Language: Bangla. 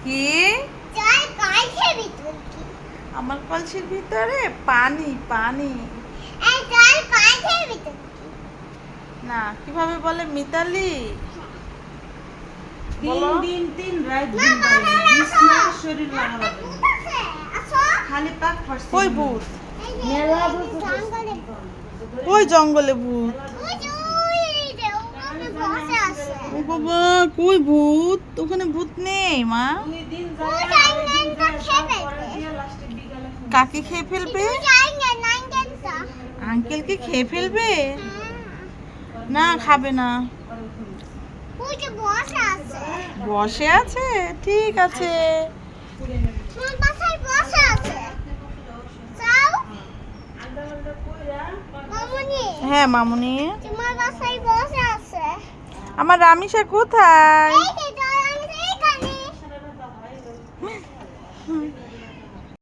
কি চার কলসির ভিতর কি? আমার কলসির ভিতরে পানি পানি। এই চার কলসির ভিতর কি? না, কিভাবে বলে মিতালি? তিন বলো। দিন তিন রাত না, ঘুম পাই না। বাবা, বিছনা আসো। শরীর লাগালাম ভূত আছে, আসো। খালি পাক ফাটছে কই ভূত? এই যে, মেলা এই ভূত যে জঙ্গলে ভূত। ওই জঙ্গলে ভূত। ওই যে, ওই যে, ওখানে বসে আছে। ও বাবা, কই ভূত? ওখানে ভূত নেই মা। দুই দিন ওই যায় যে আরেক দিন আঙ্কেলটা যায় খেয়ে তারপরে ফেলবে। দিয়ে লাস্টে বিকালে ফোন কাকে খেয়ে ফেলবে? ওই যে আঙ্কেলটা। আঙ্কেলকে খেয়ে ফেলবে? হ্যাঁ। না, খাবে না। করে ফোন। ওই যে বসে আছে। বসে আছে, ঠিক আছে। তোমার বাসায় বসে আছে। যাও, আলদা আলদা কইরা মামুনি। হ্যাঁ মামুনি। তোমার বাসায় বসে আছে। আমার রামিসা কোথায়? এই যে, জল আমি এইখানে। সারাটা হয়